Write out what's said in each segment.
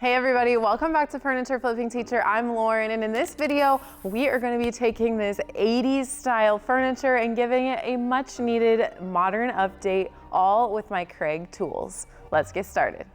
Hey everybody, welcome back to Furniture Flipping Teacher. I'm Lauren, and in this video, we are going to be taking this 80s style furniture and giving it a much needed modern update, all with my Craig tools. Let's get started.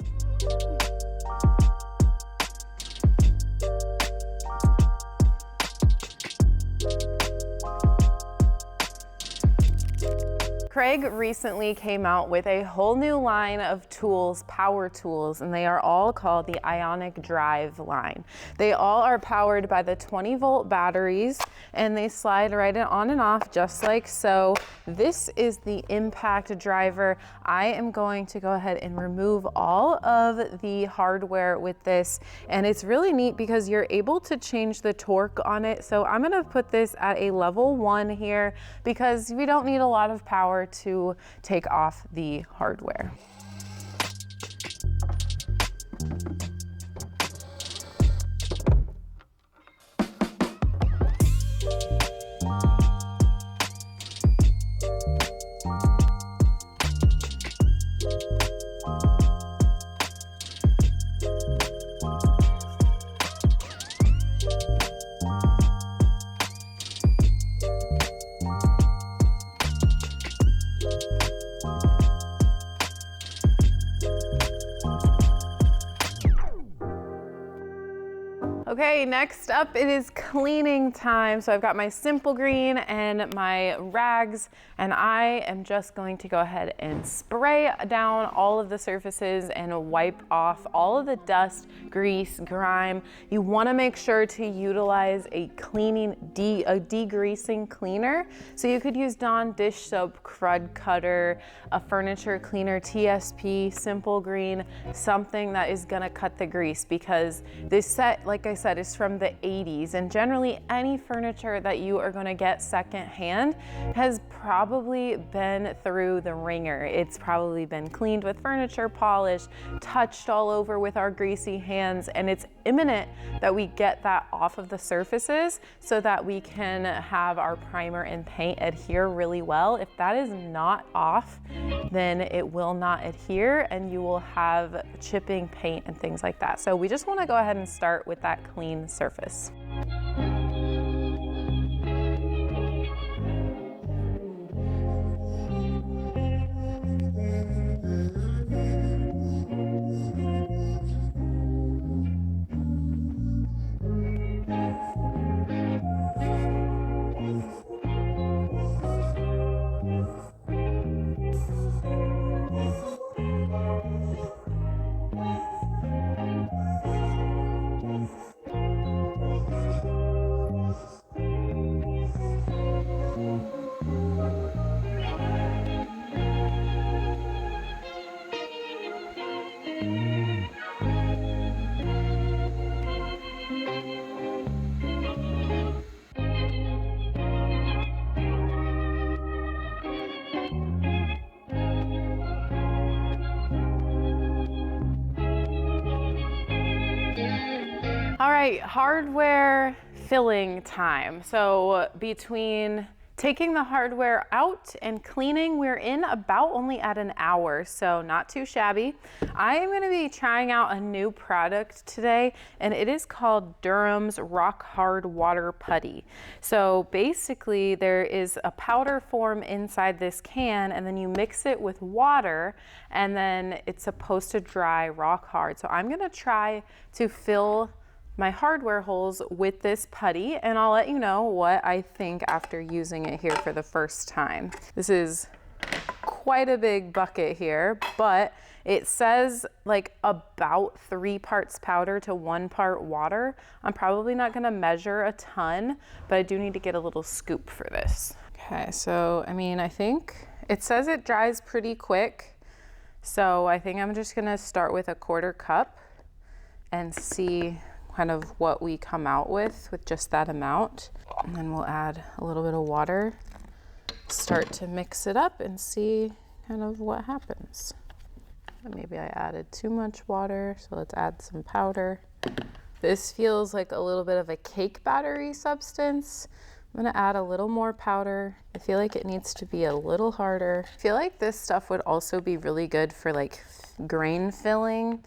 Craig recently came out with a whole new line of tools, power tools, and they are all called the Ionic Drive line. They all are powered by the 20-volt batteries, and they slide right on and off just like so. This is the impact driver. I am going to go ahead and remove all of the hardware with this, and it's really neat because you're able to change the torque on it. So I'm gonna put this at a level 1 here because we don't need a lot of power to take off the hardware. Okay, next up it is cleaning time. So I've got my Simple Green and my rags, and I am just going to go ahead and spray down all of the surfaces and wipe off all of the dust, grease, grime. You want to make sure to utilize a degreasing cleaner. So you could use Dawn dish soap, Crud Cutter, a furniture cleaner, TSP, Simple Green, something that is gonna cut the grease, because this set, like I said, is from the 80s, and generally any furniture that you are going to get secondhand has probably been through the ringer. It's probably been cleaned with furniture polish, touched all over with our greasy hands, and it's imminent that we get that off of the surfaces so that we can have our primer and paint adhere really well. If that is not off, then it will not adhere and you will have chipping paint and things like that. So we just want to go ahead and start with that clean surface. All right, hardware filling time. So between taking the hardware out and cleaning, we're in about only at an hour, so not too shabby. I am gonna be trying out a new product today, and it is called Durham's Rock Hard Water Putty. So basically there is a powder form inside this can, and then you mix it with water, and then it's supposed to dry rock hard. So I'm gonna try to fill my hardware holes with this putty, and I'll let you know what I think after using it here for the first time. This is quite a big bucket here, but it says like about 3 parts powder to 1 part water. I'm probably not gonna measure a ton, but I do need to get a little scoop for this. Okay, so I mean, I think it says it dries pretty quick. So I think I'm just gonna start with a 1/4 cup and see kind of what we come out with just that amount. And then we'll add a little bit of water, start to mix it up and see kind of what happens. Maybe I added too much water, so let's add some powder. This feels like a little bit of a cake battery substance. I'm gonna add a little more powder. I feel like it needs to be a little harder. I feel like this stuff would also be really good for like grain filling.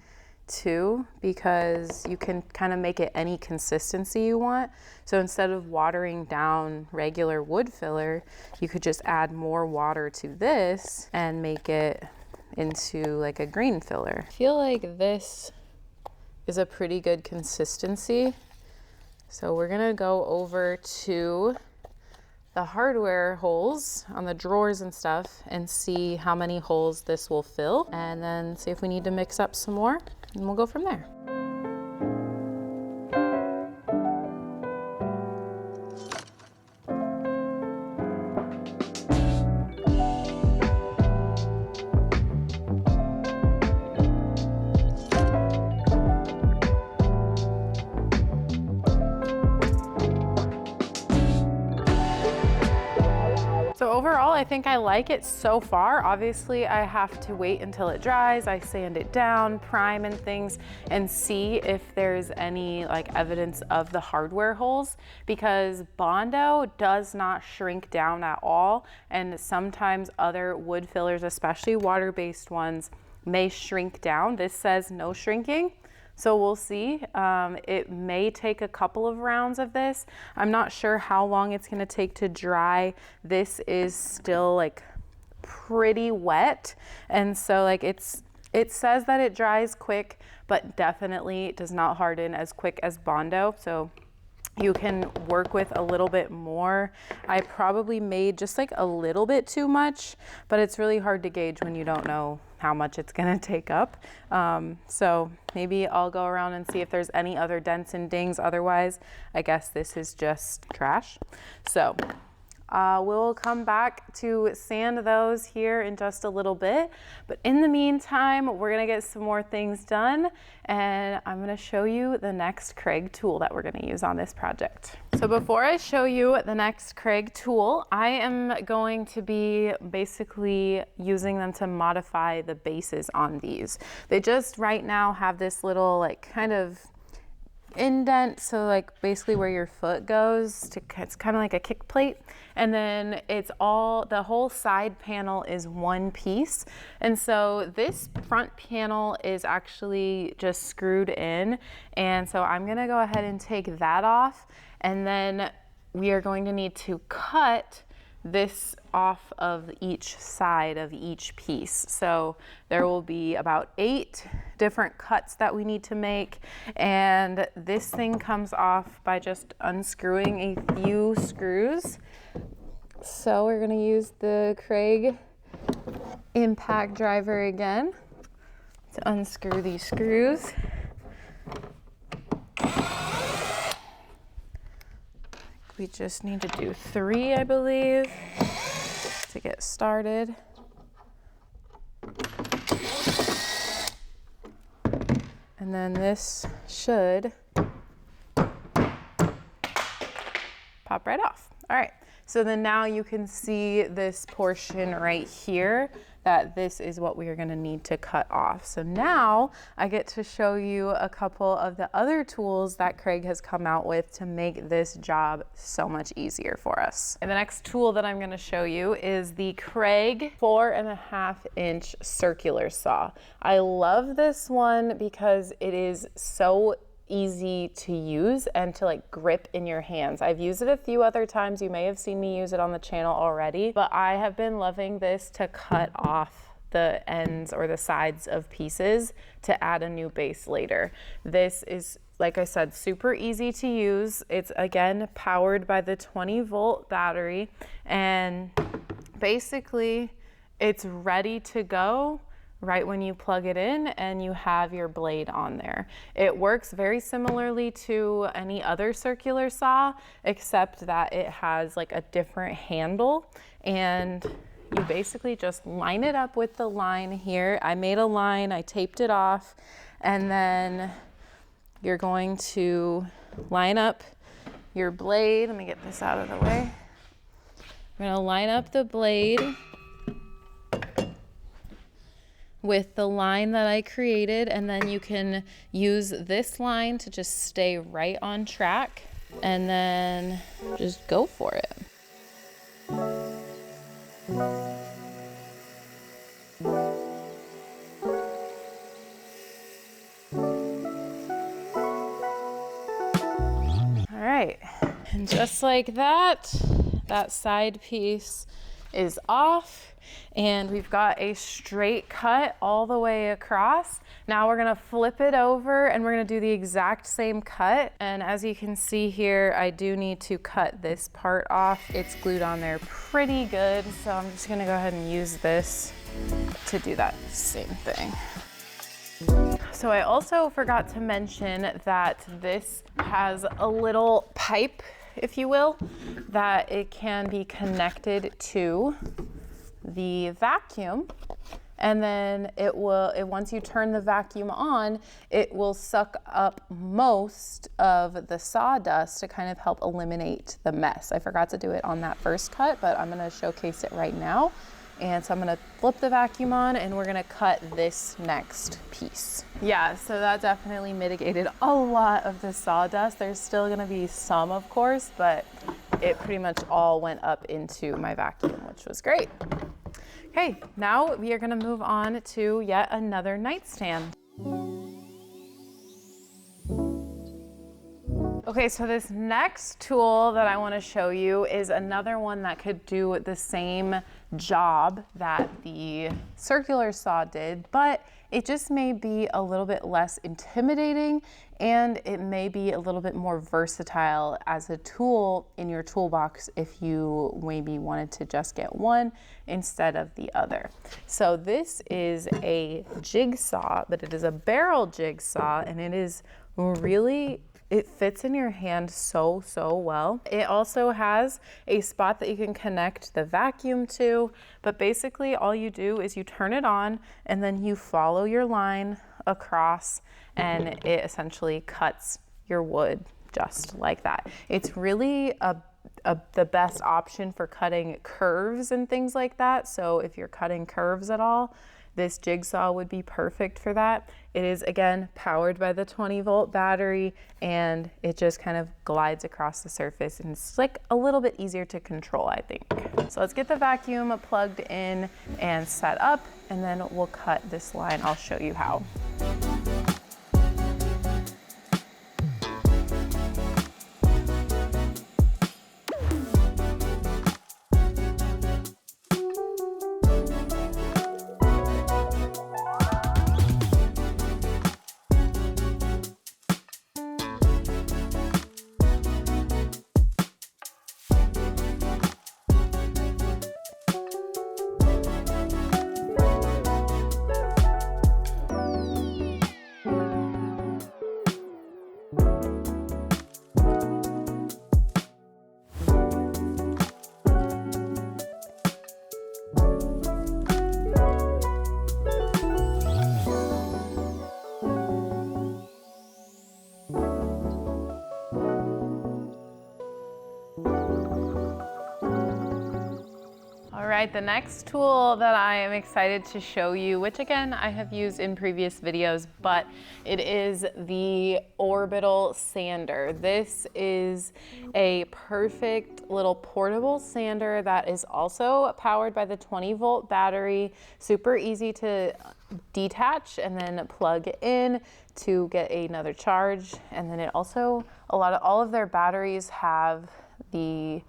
too, because you can kind of make it any consistency you want. So instead of watering down regular wood filler, you could just add more water to this and make it into like a green filler. I feel like this is a pretty good consistency. So we're gonna go over to the hardware holes on the drawers and stuff and see how many holes this will fill, and then see if we need to mix up some more, and we'll go from there. So overall, I think I like it so far. Obviously, I have to wait until it dries. I sand it down, prime and things, and see if there's any like evidence of the hardware holes, because Bondo does not shrink down at all. And sometimes other wood fillers, especially water-based ones, may shrink down. This says no shrinking. So we'll see. It may take a couple of rounds of this. I'm not sure how long it's gonna take to dry. This is still like pretty wet. And so like it says that it dries quick, but definitely does not harden as quick as Bondo. So you can work with a little bit more. I probably made just like a little bit too much, but it's really hard to gauge when you don't know how much it's gonna take up. So maybe I'll go around and see if there's any other dents and dings. Otherwise, I guess this is just trash. So we'll come back to sand those here in just a little bit. But in the meantime, we're gonna get some more things done, and I'm gonna show you the next Craig tool that we're gonna use on this project. So before I show you the next Craig tool, I am going to be basically using them to modify the bases on these. They just right now have this little like kind of indent, so like basically where your foot goes to, it's kind of like a kick plate, and then it's all, the whole side panel is one piece. And so this front panel is actually just screwed in, and so I'm gonna go ahead and take that off, and then we are going to need to cut this off of each side of each piece. So there will be about 8 different cuts that we need to make, and this thing comes off by just unscrewing a few screws. So we're going to use the Craig impact driver again to unscrew these screws. We just need to do 3, I believe, to get started. And then this should pop right off. All right, so then now you can see this portion right here, that this is what we are gonna need to cut off. So now I get to show you a couple of the other tools that Craig has come out with to make this job so much easier for us. And the next tool that I'm gonna show you is the Craig 4.5-inch circular saw. I love this one because it is so easy to use and to like grip in your hands. I've used it a few other times. You may have seen me use it on the channel already, but I have been loving this to cut off the ends or the sides of pieces to add a new base later. This is, like I said, super easy to use. It's again powered by the 20-volt battery, and basically it's ready to go right when you plug it in and you have your blade on there. It works very similarly to any other circular saw, except that it has like a different handle, and you basically just line it up with the line here. I made a line, I taped it off, and then you're going to line up your blade. Let me get this out of the way. You're gonna line up the blade with the line that I created, and then you can use this line to just stay right on track, and then just go for it. right, and just like that, that side piece is off, and we've got a straight cut all the way across. Now we're gonna flip it over and we're gonna do the exact same cut. And as you can see here, I do need to cut this part off. It's glued on there pretty good, so I'm just gonna go ahead and use this to do that same thing. So I also forgot to mention that this has a little pipe, if you will, that it can be connected to the vacuum, and then once you turn the vacuum on, it will suck up most of the sawdust to kind of help eliminate the mess. I forgot to do it on that first cut, but I'm gonna showcase it right now. And so I'm gonna flip the vacuum on and we're gonna cut this next piece. Yeah, so that definitely mitigated a lot of the sawdust. There's still gonna be some, of course, but it pretty much all went up into my vacuum, which was great. Okay, now we are gonna move on to yet another nightstand. Okay, so this next tool that I want to show you is another one that could do the same job that the circular saw did, but it just may be a little bit less intimidating, and it may be a little bit more versatile as a tool in your toolbox if you maybe wanted to just get one instead of the other. So this is a jigsaw, but it is a barrel jigsaw, and it is really, it fits in your hand so well. It also has a spot that you can connect the vacuum to, but basically all you do is you turn it on and then you follow your line across, and it essentially cuts your wood just like that. It's really the best option for cutting curves and things like that. So if you're cutting curves at all, this jigsaw would be perfect for that. It is, again, powered by the 20-volt battery, and it just kind of glides across the surface, and it's like a little bit easier to control, I think. So let's get the vacuum plugged in and set up, and then we'll cut this line. I'll show you how. All right, the next tool that I am excited to show you, which again, I have used in previous videos, but it is the orbital sander. This is a perfect little portable sander that is also powered by the 20-volt battery, super easy to detach and then plug in to get another charge. And then it also, all of their batteries have the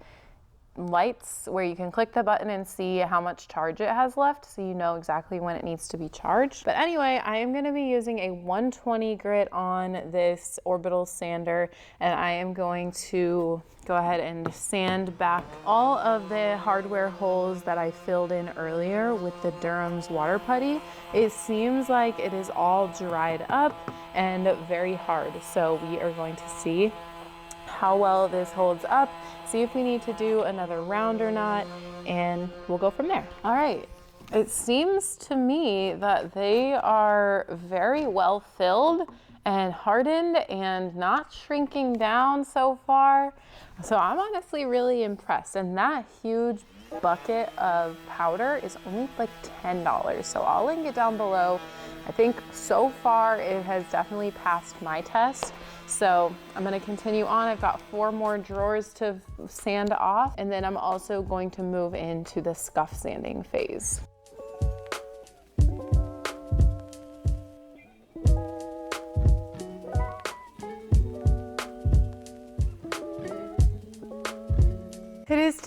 lights where you can click the button and see how much charge it has left, so you know exactly when it needs to be charged. But anyway, I am going to be using a 120 grit on this orbital sander, and I am going to go ahead and sand back all of the hardware holes that I filled in earlier with the Durham's water putty. It seems like it is all dried up and very hard, so we are going to see how well this holds up, see if we need to do another round or not, and we'll go from there. All right, it seems to me that they are very well filled and hardened and not shrinking down so far. So I'm honestly really impressed. And that huge bucket of powder is only like $10. So I'll link it down below. I think so far it has definitely passed my test. So I'm gonna continue on. I've got 4 more drawers to sand off, and then I'm also going to move into the scuff sanding phase.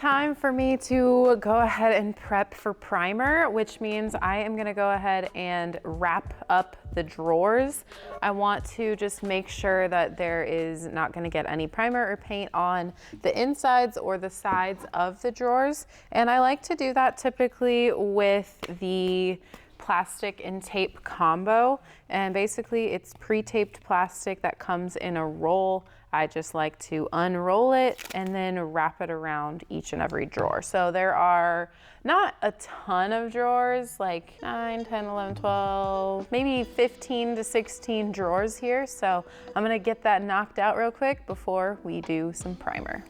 time for me to go ahead and prep for primer, which means I am gonna go ahead and wrap up the drawers. I want to just make sure that there is not gonna get any primer or paint on the insides or the sides of the drawers. And I like to do that typically with the plastic and tape combo. And basically it's pre-taped plastic that comes in a roll. I just like to unroll it and then wrap it around each and every drawer. So there are not a ton of drawers, like 9, 10, 11, 12, maybe 15 to 16 drawers here. So I'm gonna get that knocked out real quick before we do some primer.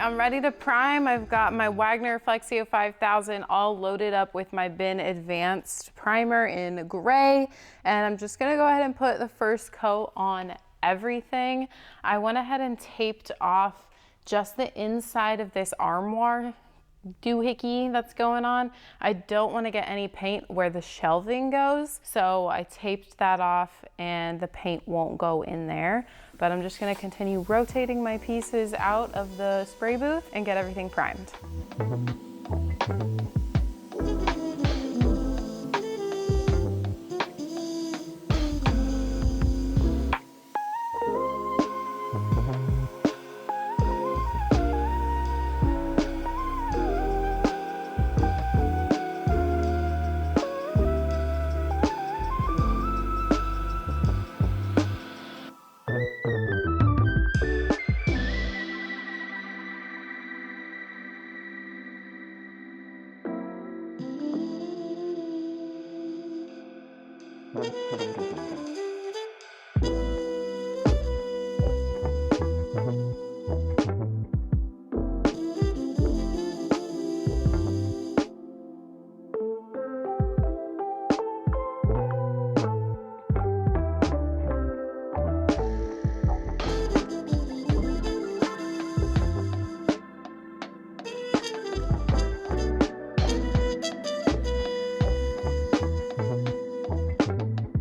I'm ready to prime. I've got my Wagner Flexio 5000 all loaded up with my Bin Advanced primer in gray. And I'm just gonna go ahead and put the first coat on everything. I went ahead and taped off just the inside of this armoire doohickey that's going on. I don't want to get any paint where the shelving goes, so I taped that off and the paint won't go in there. But I'm just going to continue rotating my pieces out of the spray booth and get everything primed.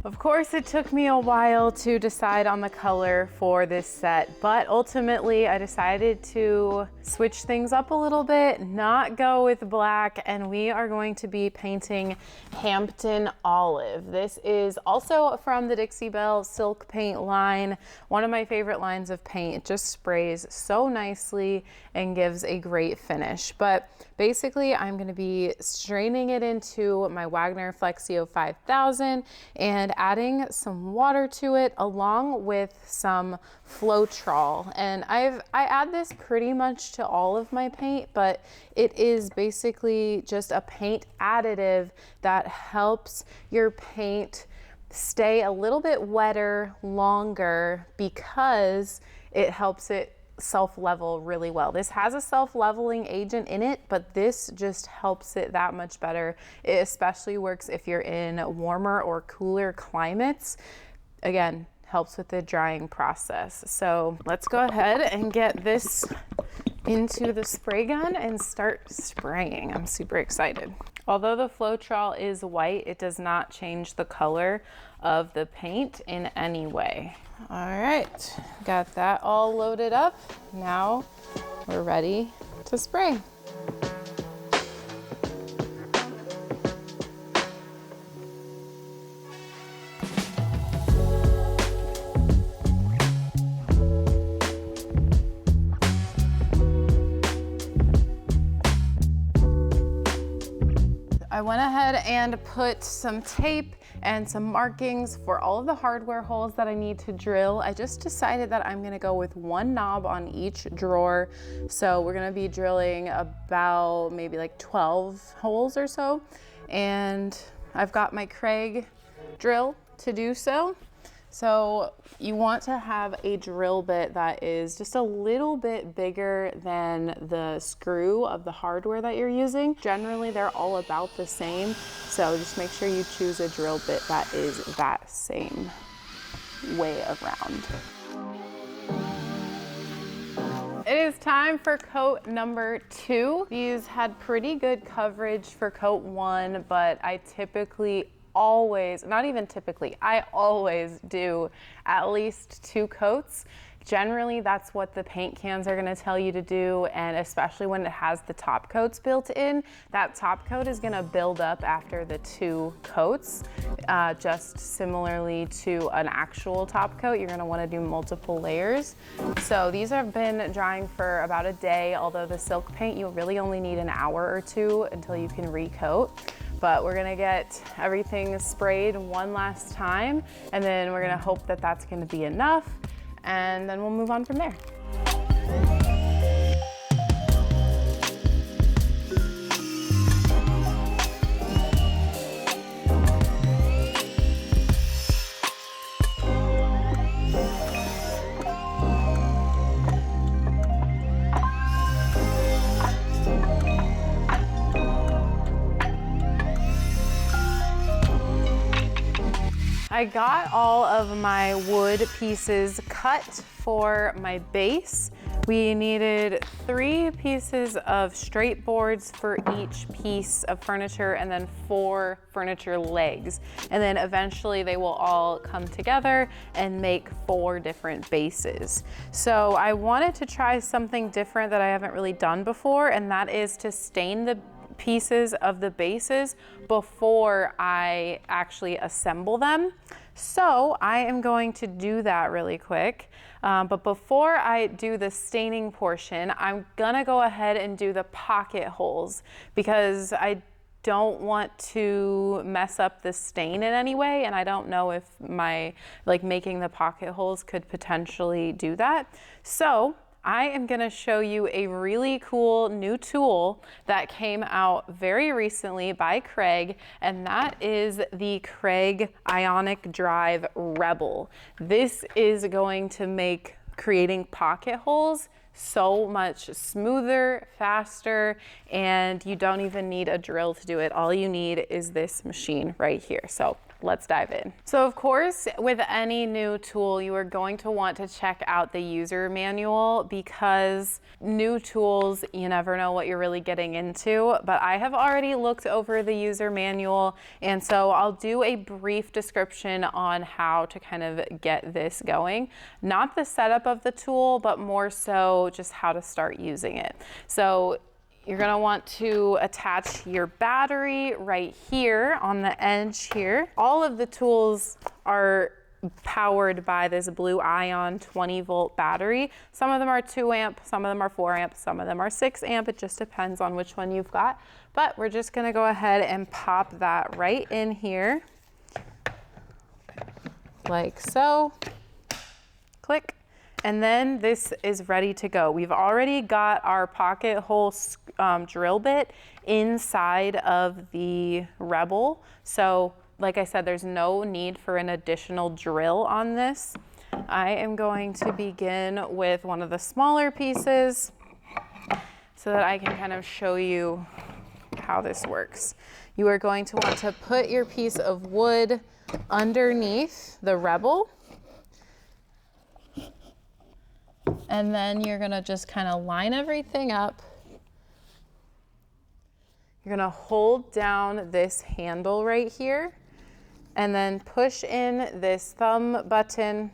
Of course, it took me a while to decide on the color for this set, but ultimately I decided to switch things up a little bit, not go with black, and we are going to be painting Hampton Olive. This is also from the Dixie Belle Silk Paint line, one of my favorite lines of paint. It just sprays so nicely and gives a great finish. But basically, I'm going to be straining it into my Wagner Flexio 5000 and adding some water to it along with some Floetrol. And I add this pretty much to all of my paint, but it is basically just a paint additive that helps your paint stay a little bit wetter longer because it helps it self-level really well. This has a self-leveling agent in it, but this just helps it that much better. It especially works if you're in warmer or cooler climates. Again, helps with the drying process. So let's go ahead and get this into the spray gun and start spraying. I'm super excited. Although the Floetrol is white, it does not change the color of the paint in any way. All right, got that all loaded up. Now we're ready to spray. I went ahead and put some tape and some markings for all of the hardware holes that I need to drill. I just decided that I'm gonna go with one knob on each drawer. So we're gonna be drilling about maybe like 12 holes or so. And I've got my Craig drill to do so. So you want to have a drill bit that is just a little bit bigger than the screw of the hardware that you're using. Generally, they're all about the same. So just make sure you choose a drill bit that is that same way around. It is time for coat number 2. These had pretty good coverage for coat 1, but I typically always, not even typically, I always do at least 2 coats. Generally, that's what the paint cans are gonna tell you to do, and especially when it has the top coats built in, that top coat is gonna build up after the 2 coats. Just similarly to an actual top coat, you're gonna wanna do multiple layers. So these have been drying for about a day, although the silk paint, you really only need an hour or 2 until you can recoat. But we're gonna get everything sprayed one last time, and then we're gonna hope that that's gonna be enough, and then we'll move on from there. I got all of my wood pieces cut for my base. We needed 3 pieces of straight boards for each piece of furniture, and then 4 furniture legs. And then eventually they will all come together and make 4 different bases. So I wanted to try something different that I haven't really done before, and that is to stain the pieces of the bases before I actually assemble them. So I am going to do that really quick. But before I do the staining portion, I'm gonna go ahead and do the pocket holes because I don't want to mess up the stain in any way, and I don't know if making the pocket holes could potentially do that. So I am gonna show you a really cool new tool that came out very recently by Craig, and that is the Craig Ionic Drive Rebel. This is going to make creating pocket holes so much smoother, faster, and you don't even need a drill to do it. All you need is this machine right here. So let's dive in. So of course, with any new tool, you are going to want to check out the user manual because new tools, you never know what you're really getting into, but I have already looked over the user manual, and so I'll do a brief description on how to kind of get this going. Not the setup of the tool, but more so just how to start using it. So you're gonna want to attach your battery right here on the edge here. All of the tools are powered by this Blue Ion 20-volt battery. Some of them are 2 amp, some of them are 4 amp, some of them are 6 amp. It just depends on which one you've got. But we're just gonna go ahead and pop that right in here, like so. Click. And then this is ready to go. We've already got our pocket hole drill bit inside of the Rebel. So like I said, there's no need for an additional drill on this. I am going to begin with one of the smaller pieces so that I can kind of show you how this works. You are going to want to put your piece of wood underneath the Rebel. And then you're gonna just kind of line everything up. You're gonna hold down this handle right here and then push in this thumb button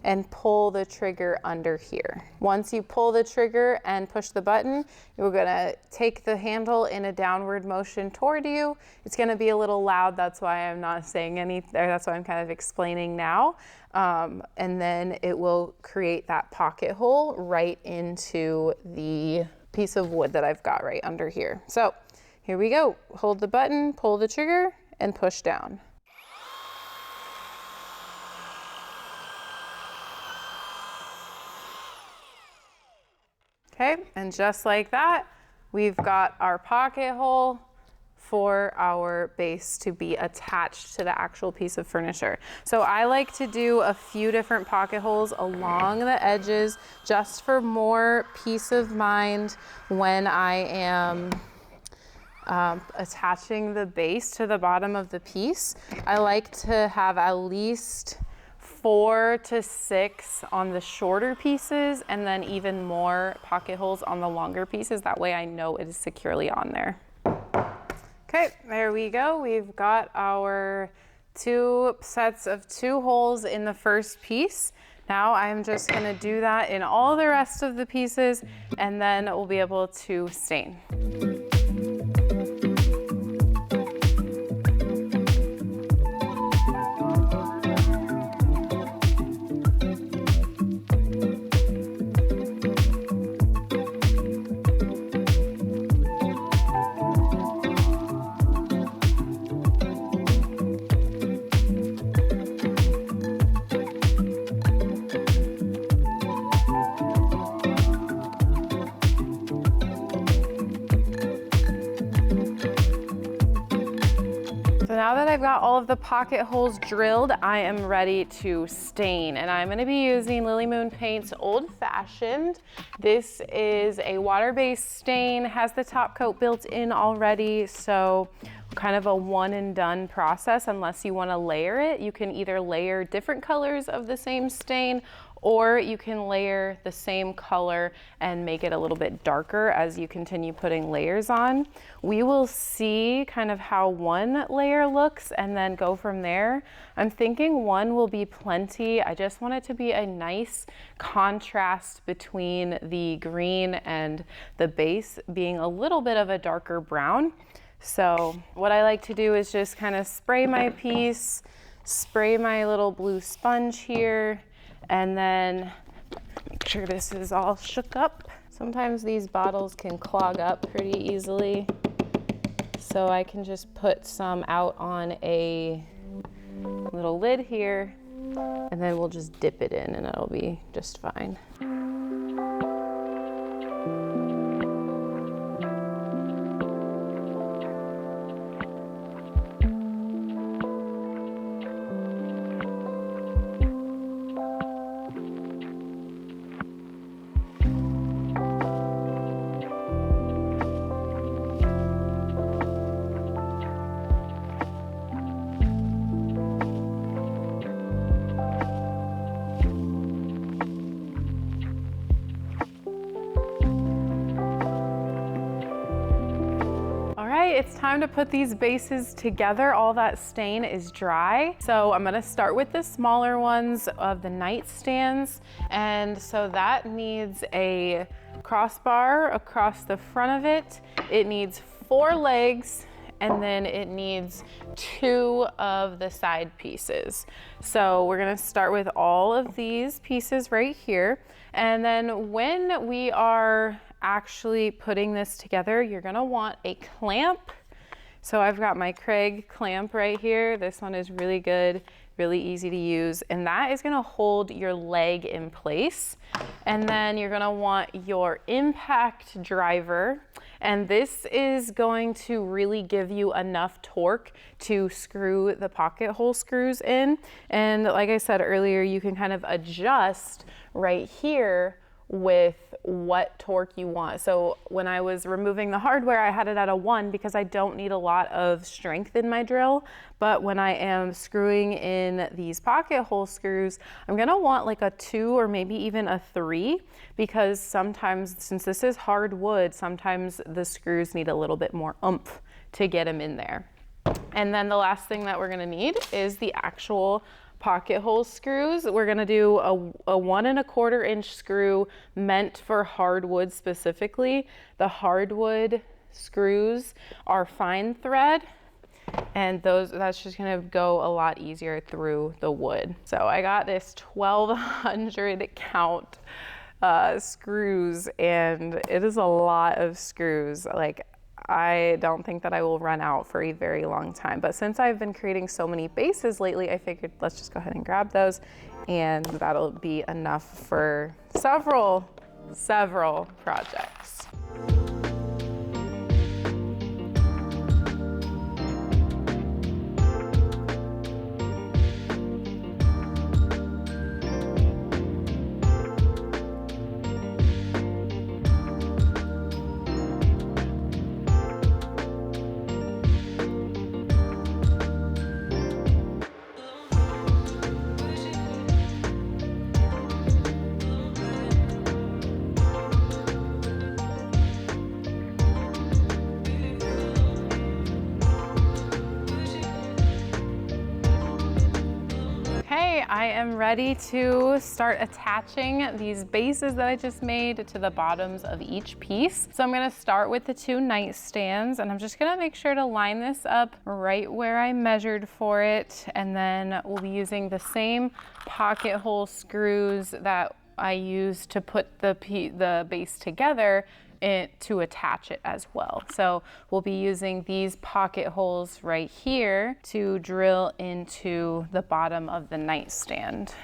and pull the trigger under here. Once you pull the trigger and push the button, you're gonna take the handle in a downward motion toward you. It's gonna be a little loud, that's why I'm not saying anything, that's why I'm kind of explaining now. And then it will create that pocket hole right into the piece of wood that I've got right under here. So here we go. Hold the button, pull the trigger, and push down. Okay, and just like that, we've got our pocket hole for our base to be attached to the actual piece of furniture. So I like to do a few different pocket holes along the edges just for more peace of mind when I am attaching the base to the bottom of the piece. I like to have at least 4 to 6 on the shorter pieces and then even more pocket holes on the longer pieces. That way I know it is securely on there. Okay, there we go. We've got our 2 sets of 2 holes in the first piece. Now I'm just gonna do that in all the rest of the pieces, and then we'll be able to stain. Now that I've got all of the pocket holes drilled, I am ready to stain, and I'm going to be using Lily Moon Paint's Old Fashioned. This is a water-based stain, has the top coat built in already, so kind of a one and done process unless you want to layer it. You can either layer different colors of the same stain, or you can layer the same color and make it a little bit darker as you continue putting layers on. We will see kind of how one layer looks and then go from there. I'm thinking one will be plenty. I just want it to be a nice contrast between the green and the base being a little bit of a darker brown. So what I like to do is just kind of spray my piece, spray my little blue sponge here, and then make sure this is all shook up. Sometimes these bottles can clog up pretty easily, so I can just put some out on a little lid here, and then we'll just dip it in and it'll be just fine. It's time to put these bases together. All that stain is dry. So I'm gonna start with the smaller ones of the nightstands. And so that needs a crossbar across the front of it. It needs 4 legs, and then it needs 2 of the side pieces. So we're gonna start with all of these pieces right here. And then when we are actually putting this together, you're gonna want a clamp. So I've got my Craig clamp right here. This one is really good, really easy to use, and that is gonna hold your leg in place. And then you're gonna want your impact driver, and this is going to really give you enough torque to screw the pocket hole screws in. And like I said earlier, you can kind of adjust right here with what torque you want. So when I was removing the hardware, I had it at a 1 because I don't need a lot of strength in my drill. But when I am screwing in these pocket hole screws, I'm gonna want like a 2 or maybe even a 3, because sometimes, since this is hard wood, sometimes the screws need a little bit more oomph to get them in there. And then the last thing that we're gonna need is the actual pocket hole screws. We're gonna do a 1 1/4 inch screw meant for hardwood specifically. The hardwood screws are fine thread, and that's just gonna go a lot easier through the wood. So I got this 1,200 count screws, and it is a lot of screws. Like, I don't think that I will run out for a very long time. But since I've been creating so many bases lately, I figured let's just go ahead and grab those, and that'll be enough for several projects. I am ready to start attaching these bases that I just made to the bottoms of each piece. So I'm gonna start with the 2 nightstands, and I'm just gonna make sure to line this up right where I measured for it. And then we'll be using the same pocket hole screws that I used to put the base together to attach it as well. So we'll be using these pocket holes right here to drill into the bottom of the nightstand.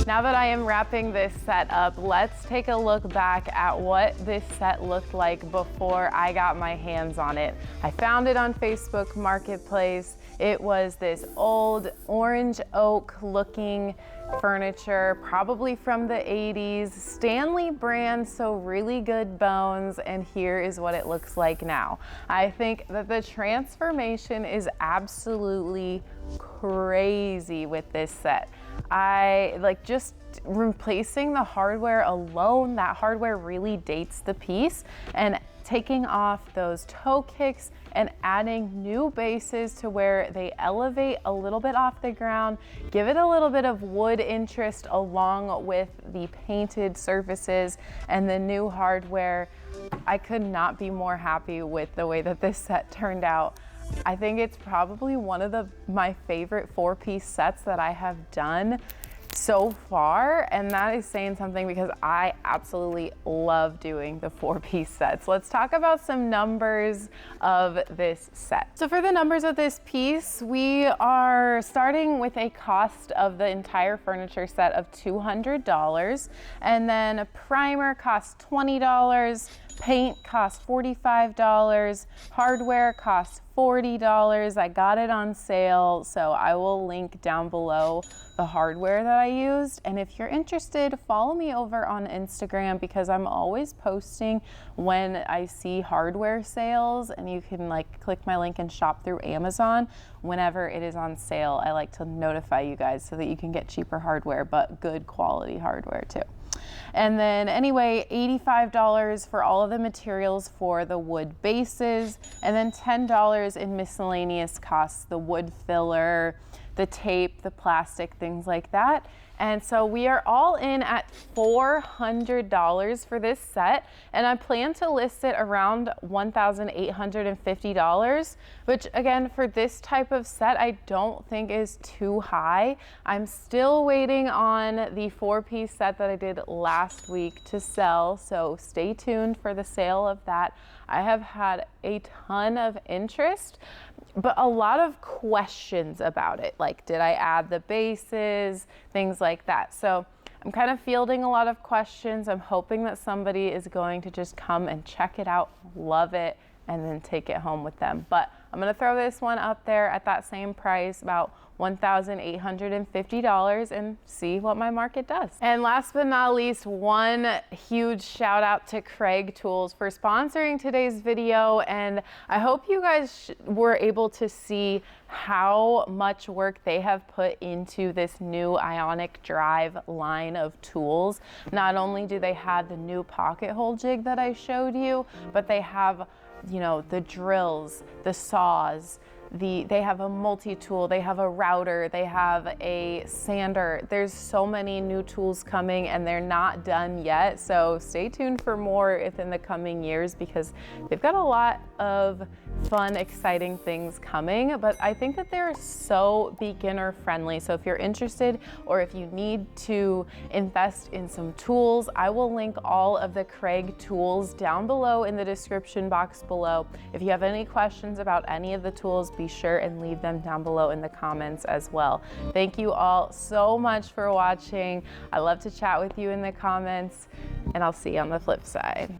Now that I am wrapping this set up, let's take a look back at what this set looked like before I got my hands on it. I found it on Facebook Marketplace. It was this old orange oak looking furniture, probably from the 80s, Stanley brand, so really good bones, and here is what it looks like now. I think that the transformation is absolutely crazy with this set. I like just replacing the hardware alone. That hardware really dates the piece, and taking off those toe kicks and adding new bases to where they elevate a little bit off the ground, give it a little bit of wood interest along with the painted surfaces and the new hardware. I could not be more happy with the way that this set turned out. I think it's probably one of my favorite 4-piece sets that I have done so far, and that is saying something because I absolutely love doing the 4-piece sets. Let's talk about some numbers of this set. So for the numbers of this piece, we are starting with a cost of the entire furniture set of $200, and then a primer costs $20, paint costs $45, hardware costs $40. I got it on sale, so I will link down below the hardware that I used. And if you're interested, follow me over on Instagram because I'm always posting when I see hardware sales, and you can like click my link and shop through Amazon whenever it is on sale. I like to notify you guys so that you can get cheaper hardware, but good quality hardware too. And then anyway, $85 for all of the materials for the wood bases, and then $10 in miscellaneous costs, the wood filler, the tape, the plastic, things like that. And so we are all in at $400 for this set, and I plan to list it around $1,850, which again, for this type of set, I don't think is too high. I'm still waiting on the 4-piece set that I did last week to sell, so stay tuned for the sale of that. I have had a ton of interest, but a lot of questions about it. Like, did I add the bases, things like that. So I'm kind of fielding a lot of questions. I'm hoping that somebody is going to just come and check it out, love it, and then take it home with them. But I'm gonna throw this one up there at that same price, about $1,850, and see what my market does. And last but not least, one huge shout out to Craig Tools for sponsoring today's video. And I hope you guys were able to see how much work they have put into this new Ionic Drive line of tools. Not only do they have the new pocket hole jig that I showed you, but they have, you know, the drills, the saws, they have a multi-tool, they have a router, they have a sander. There's so many new tools coming and they're not done yet. So stay tuned for more within the coming years because they've got a lot of fun, exciting things coming, but I think that they're so beginner friendly. So if you're interested or if you need to invest in some tools, I will link all of the Craig tools down below in the description box below. If you have any questions about any of the tools, be sure and leave them down below in the comments as well. Thank you all so much for watching. I love to chat with you in the comments, and I'll see you on the flip side.